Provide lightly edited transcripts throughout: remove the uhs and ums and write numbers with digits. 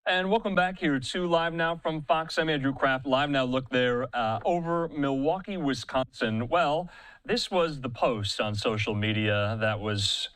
And welcome back here to Live Now from Fox. I'm Andrew Kraft. Live Now look there over Milwaukee, Wisconsin. Well, this was the post on social media that was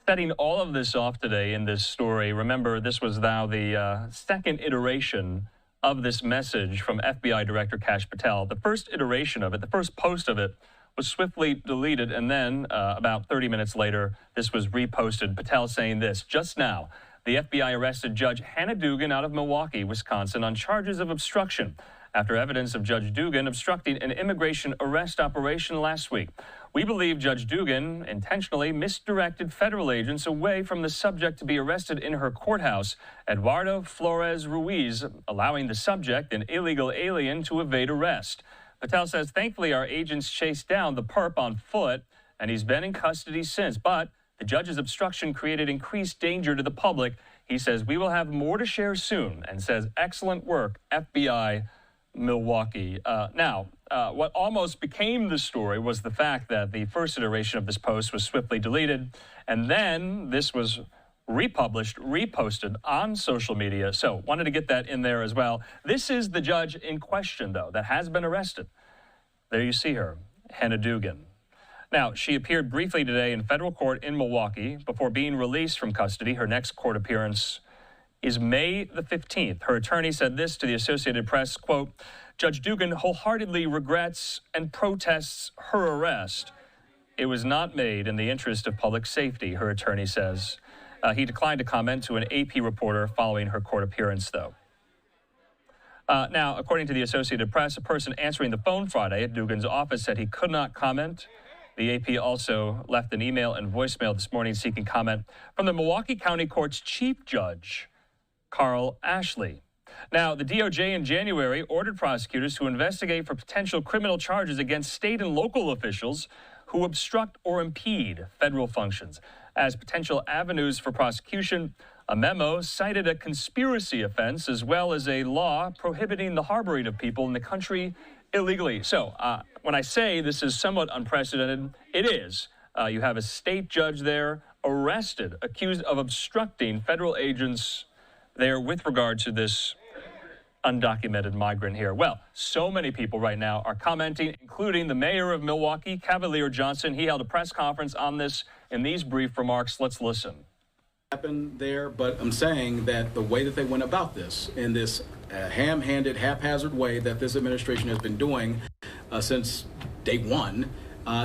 setting all of this off today in this story. Remember, this was now the second iteration of this message from FBI Director Kash Patel. The first iteration of it, the first post of it, was swiftly deleted, and then about 30 minutes later, this was reposted. Patel saying this: just now, the FBI arrested Judge Hannah Dugan out of Milwaukee, Wisconsin, on charges of obstruction after evidence of Judge Dugan obstructing an immigration arrest operation last week. We believe Judge Dugan intentionally misdirected federal agents away from the subject to be arrested in her courthouse, Eduardo Flores Ruiz, allowing the subject, an illegal alien, to evade arrest. Patel says, thankfully, our agents chased down the perp on foot, and he's been in custody since. But the judge's obstruction created increased danger to the public. He says, we will have more to share soon, and says, excellent work, FBI Milwaukee. What almost became the story was the fact that the first iteration of this post was swiftly deleted, and then this was republished, reposted on social media. So wanted to get that in there as well. This is the judge in question, though, that has been arrested. There you see her, Hannah Dugan. Now, she appeared briefly today in federal court in Milwaukee before being released from custody. Her next court appearance is May the 15th. Her attorney said this to the Associated Press, quote, Judge Dugan wholeheartedly regrets and protests her arrest. It was not made in the interest of public safety, her attorney says. He declined to comment to an AP reporter following her court appearance, though. Now, according to the Associated Press, a person answering the phone Friday at Dugan's office said he could not comment. The AP also left an email and voicemail this morning seeking comment from the Milwaukee County Court's chief judge, Carl Ashley. Now, the DOJ in January ordered prosecutors to investigate for potential criminal charges against state and local officials who obstruct or impede federal functions. As potential avenues for prosecution, a memo cited a conspiracy offense as well as a law prohibiting the harboring of people in the country illegally. So when I say this is somewhat unprecedented, it is. You have a state judge there arrested, accused of obstructing federal agents there with regard to this undocumented migrant here. Well, so many people right now are commenting, including the mayor of Milwaukee, Cavalier Johnson. He held a press conference on this in these brief remarks. Let's listen. Happened there, but I'm saying that the way that they went about this, in this ham-handed, haphazard way that this administration has been doing since day one,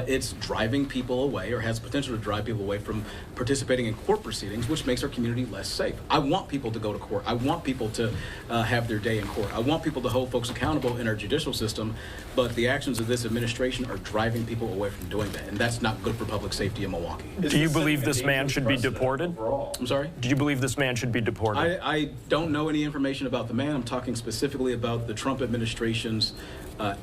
it's driving people away, or has potential to drive people away from participating in court proceedings, which makes our community less safe. I want people to go to court. I want people to have their day in court. I want people to hold folks accountable in our judicial system, but the actions of this administration are driving people away from doing that, and that's not good for public safety in Milwaukee. Do you believe this man should be deported? I'm sorry? Do you believe this man should be deported? I don't know any information about the man. I'm talking specifically about the Trump administration's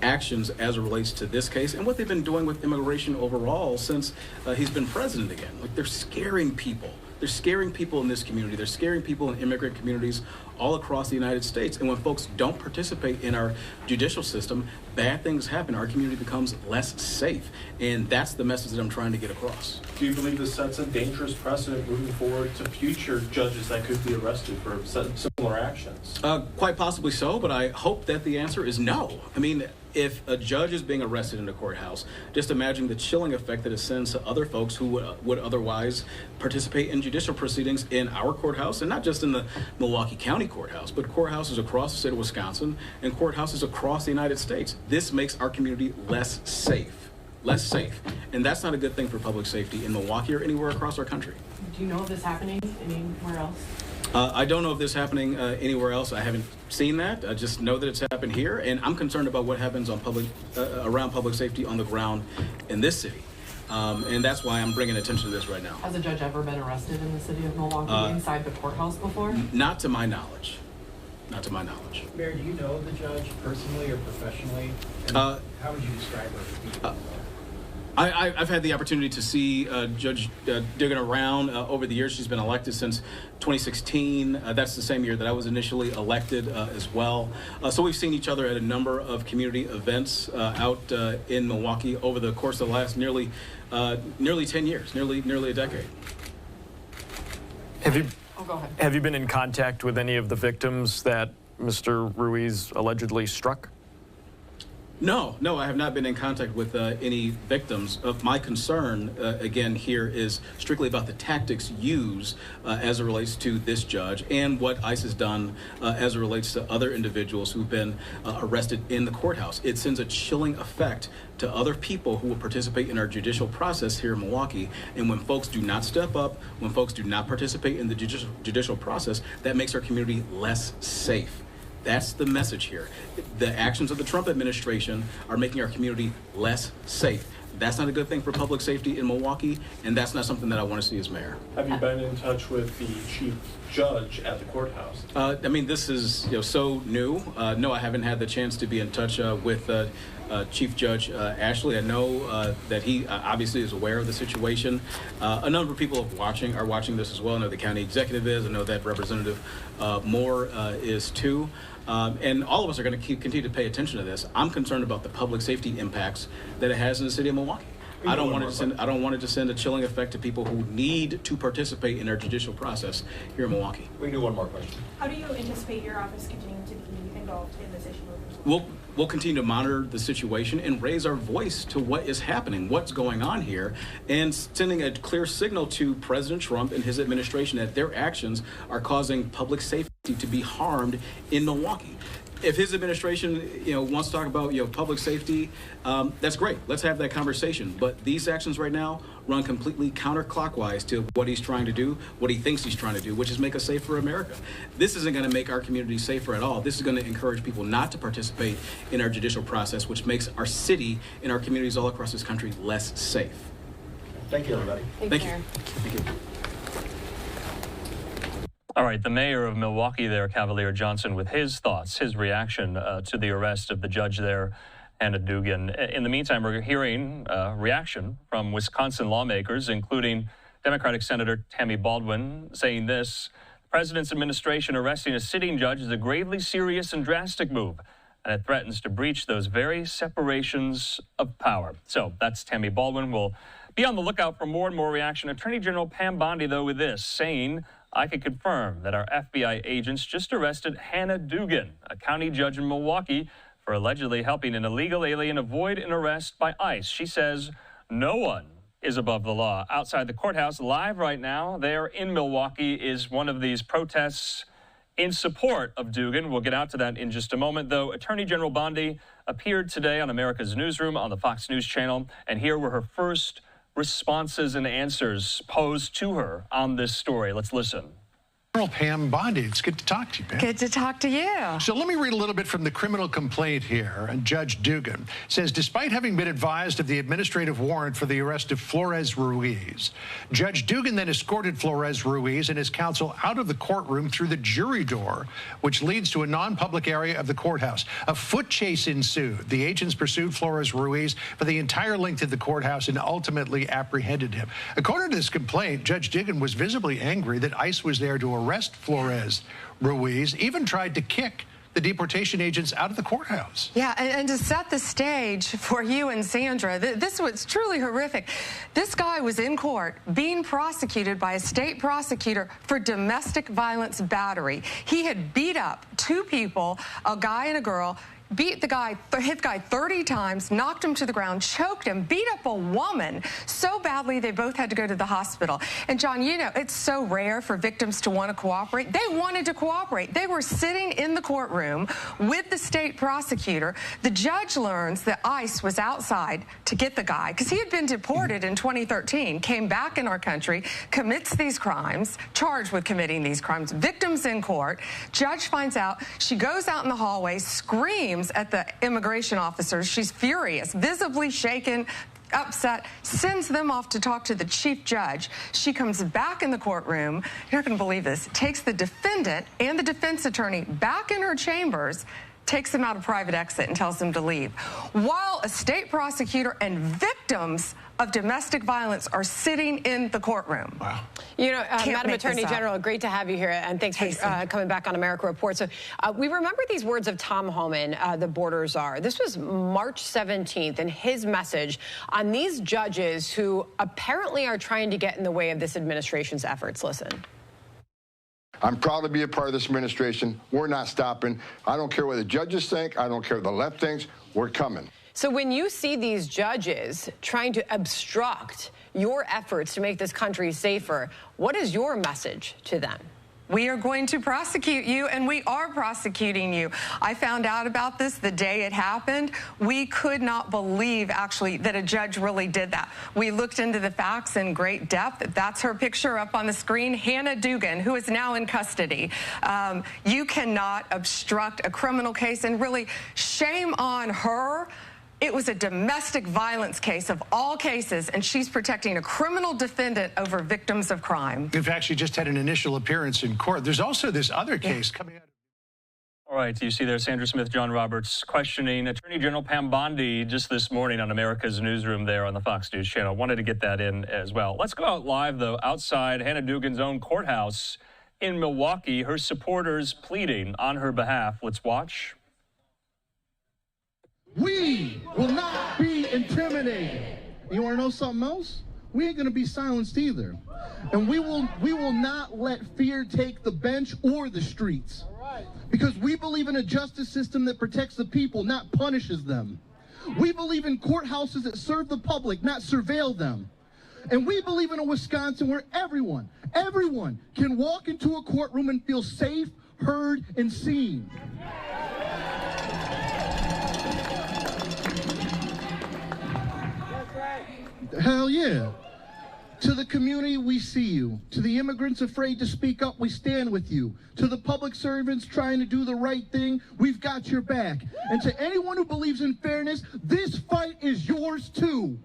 actions as it relates to this case and what they've been doing with immigration overall since he's been president again. Like, they're scaring people. They're scaring people in this community. They're scaring people in immigrant communities all across the United States. And when folks don't participate in our judicial system, bad things happen. Our community becomes less safe. And that's the message that I'm trying to get across. Do you believe this sets a dangerous precedent moving forward to future judges that could be arrested for similar actions? Quite possibly so, but I hope that the answer is no. I mean, if a judge is being arrested in a courthouse, just imagine the chilling effect that it sends to other folks who would otherwise participate in judicial proceedings in our courthouse, and not just in the Milwaukee County Courthouse, but courthouses across the state of Wisconsin and courthouses across the United States. This makes our community less safe. And that's not a good thing for public safety in Milwaukee or anywhere across our country. Do you know of this happening anywhere else? I don't know if this is happening anywhere else. I haven't seen that. I just know that it's happened here, and I'm concerned about what happens on around public safety on the ground in this city. And that's why I'm bringing attention to this right now. Has a judge ever been arrested in the city of Milwaukee inside the courthouse before? Not to my knowledge. Not to my knowledge. Mayor, do you know the judge personally or professionally? And how would you describe her? I've had the opportunity to see Judge Dugan around over the years. She's been elected since 2016. That's the same year that I was initially elected as well. So we've seen each other at a number of community events out in Milwaukee over the course of the last nearly 10 years, nearly a decade. Have you Oh, go ahead. Have you been in contact with any of the victims that Mr. Ruiz allegedly struck? No, I have not been in contact with any victims. My concern, again, here is strictly about the tactics used as it relates to this judge and what ICE has done as it relates to other individuals who've been arrested in the courthouse. It sends a chilling effect to other people who will participate in our judicial process here in Milwaukee. And when folks do not step up, when folks do not participate in the judicial process, that makes our community less safe. That's the message here. The actions of the Trump administration are making our community less safe. That's not a good thing for public safety in Milwaukee, and that's not something that I want to see as mayor. Have you been in touch with the chief judge at the courthouse? I mean, this is so new. No, I haven't had the chance to be in touch with Chief Judge Ashley. I know that he obviously is aware of the situation. A number of people are watching this as well. I know the county executive is. I know that Representative Moore is too. And all of us are going to continue to pay attention to this. I'm concerned about the public safety impacts that it has in the city of Milwaukee. I don't want it to send a chilling effect to people who need to participate in our judicial process here in Milwaukee. We can do one more question. How do you anticipate your office continuing to be involved in this issue moving forward? We'll continue to monitor the situation and raise our voice to what is happening, what's going on here, and sending a clear signal to President Trump and his administration that their actions are causing public safety to be harmed in Milwaukee. If his administration, wants to talk about, public safety, that's great. Let's have that conversation. But these actions right now run completely counterclockwise to what he's trying to do, what he thinks he's trying to do, which is make a safer America. This isn't going to make our community safer at all. This is going to encourage people not to participate in our judicial process, which makes our city and our communities all across this country less safe. Thank you, everybody. Thank you. Thank you. All right, the mayor of Milwaukee there, Cavalier Johnson, with his thoughts, his reaction to the arrest of the judge there, Hannah Dugan. In the meantime, we're hearing reaction from Wisconsin lawmakers, including Democratic Senator Tammy Baldwin, saying this: the president's administration arresting a sitting judge is a gravely serious and drastic move, and it threatens to breach those very separations of power. So that's Tammy Baldwin. We'll be on the lookout for more and more reaction. Attorney General Pam Bondi, though, with this, saying, I can confirm that our FBI agents just arrested Hannah Dugan, a county judge in Milwaukee, for allegedly helping an illegal alien avoid an arrest by ICE. She says no one is above the law. Outside the courthouse, live right now, there in Milwaukee, is one of these protests in support of Dugan. We'll get out to that in just a moment, though. Attorney General Bondi appeared today on America's Newsroom on the Fox News Channel, and here were her first responses and answers posed to her on this story. Let's listen. General Pam Bondi, it's good to talk to you, Pam. Good to talk to you. So let me read a little bit from the criminal complaint here. And Judge Dugan says, despite having been advised of the administrative warrant for the arrest of Flores Ruiz, Judge Dugan then escorted Flores Ruiz and his counsel out of the courtroom through the jury door, which leads to a non-public area of the courthouse. A foot chase ensued. The agents pursued Flores Ruiz for the entire length of the courthouse and ultimately apprehended him. According to this complaint, Judge Dugan was visibly angry that ICE was there to arrest Flores Ruiz, even tried to kick the deportation agents out of the courthouse. Yeah, and to set the stage for you and Sandra, this was truly horrific. This guy was in court being prosecuted by a state prosecutor for domestic violence battery. He had beat up two people, a guy and a girl, beat the guy, hit the guy 30 times, knocked him to the ground, choked him, beat up a woman so badly they both had to go to the hospital. And John, it's so rare for victims to want to cooperate. They wanted to cooperate. They were sitting in the courtroom with the state prosecutor. The judge learns that ICE was outside to get the guy because he had been deported in 2013, came back in our country, commits these crimes, charged with committing these crimes, victims in court. Judge finds out, she goes out in the hallway, screams at the immigration officers. She's furious, visibly shaken, upset, sends them off to talk to the chief judge. She comes back in the courtroom, you're not going to believe this, takes the defendant and the defense attorney back in her chambers, takes them out a private exit and tells them to leave, while a state prosecutor and victims of domestic violence are sitting in the courtroom. Wow. Madam Attorney General, great to have you here, and thanks for coming back on America Report. So we remember these words of Tom Homan, the border czar. This was March 17th, and his message on these judges who apparently are trying to get in the way of this administration's efforts. Listen. I'm proud to be a part of this administration. We're not stopping. I don't care what the judges think. I don't care what the left thinks. We're coming. So when you see these judges trying to obstruct your efforts to make this country safer, what is your message to them? We are going to prosecute you, and we are prosecuting you. I found out about this the day it happened. We could not believe, actually, that a judge really did that. We looked into the facts in great depth. That's her picture up on the screen, Hannah Dugan, who is now in custody. You cannot obstruct a criminal case, and really, shame on her. It was a domestic violence case of all cases, and she's protecting a criminal defendant over victims of crime. In fact, she just had an initial appearance in court. There's also this other case coming out. All right, you see there Sandra Smith, John Roberts questioning Attorney General Pam Bondi just this morning on America's Newsroom there on the Fox News channel. Wanted to get that in as well. Let's go out live, though, outside Hannah Dugan's own courthouse in Milwaukee. Her supporters pleading on her behalf. Let's watch. We will not be intimidated. You want to know something else? We ain't going to be silenced either. And we will not let fear take the bench or the streets. Because we believe in a justice system that protects the people, not punishes them. We believe in courthouses that serve the public, not surveil them. And we believe in a Wisconsin where everyone can walk into a courtroom and feel safe, heard, and seen. Hell yeah. To the community, we see you. To the immigrants afraid to speak up, we stand with you. To the public servants trying to do the right thing, we've got your back. And to anyone who believes in fairness, this fight is yours too.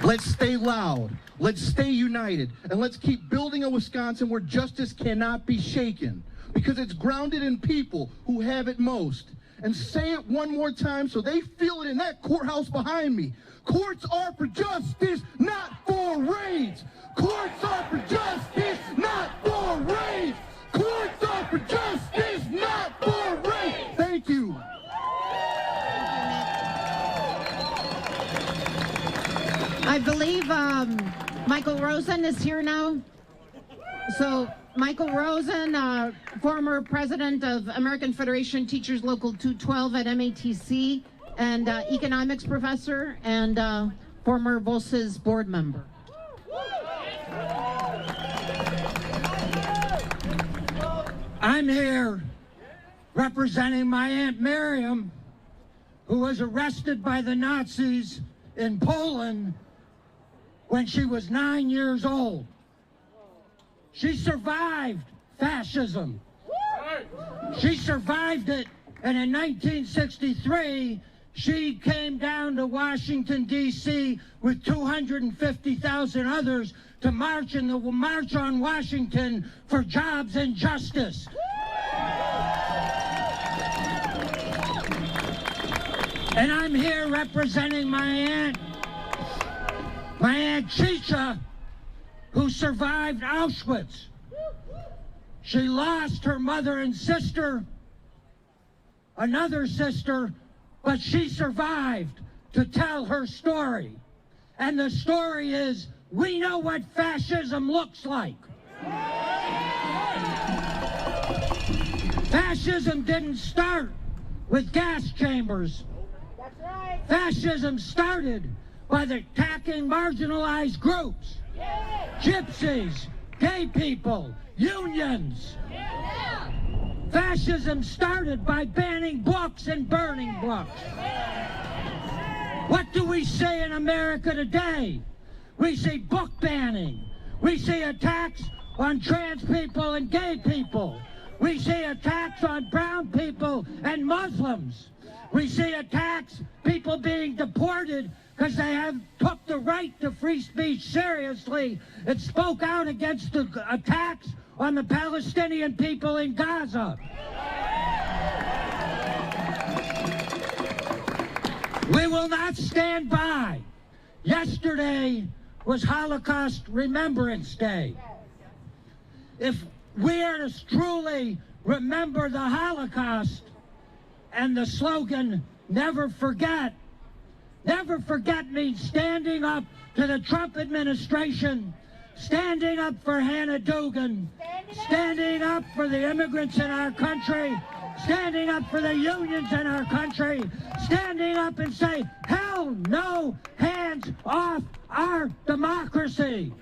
Let's stay loud. Let's stay united. And let's keep building a Wisconsin where justice cannot be shaken. Because it's grounded in people who have it most. And say it one more time so they feel it in that courthouse behind me. Courts are for justice, not for raids. Courts are for justice, not for raids. Courts are for justice, not for raids. Thank you. I believe Michael Rosen is here now. So Michael Rosen, former president of American Federation Teachers Local 212 at MATC, and economics professor, and former VOSA's board member. I'm here representing my Aunt Miriam, who was arrested by the Nazis in Poland when she was 9 years old. She survived fascism. She survived it, and in 1963, she came down to Washington, D.C. with 250,000 others to march in the March on Washington for jobs and justice. And I'm here representing my Aunt Chicha, who survived Auschwitz. She lost her mother and sister, another sister, but she survived to tell her story. And the story is, we know what fascism looks like. Fascism didn't start with gas chambers. That's right. Fascism started by attacking marginalized groups. Gypsies, gay people, unions. Fascism started by banning books and burning books. What do we say in America today? We see book banning. We see attacks on trans people and gay people. We see attacks on brown people and Muslims. We see attacks, people being deported because they took the right to free speech seriously and spoke out against the attacks on the Palestinian people in Gaza. We will not stand by. Yesterday was Holocaust Remembrance Day. If we are to truly remember the Holocaust and the slogan, never forget means standing up to the Trump administration, standing up for Hannah Dugan, standing up for the immigrants in our country, standing up for the unions in our country, standing up and say, hell no, hands off our democracy.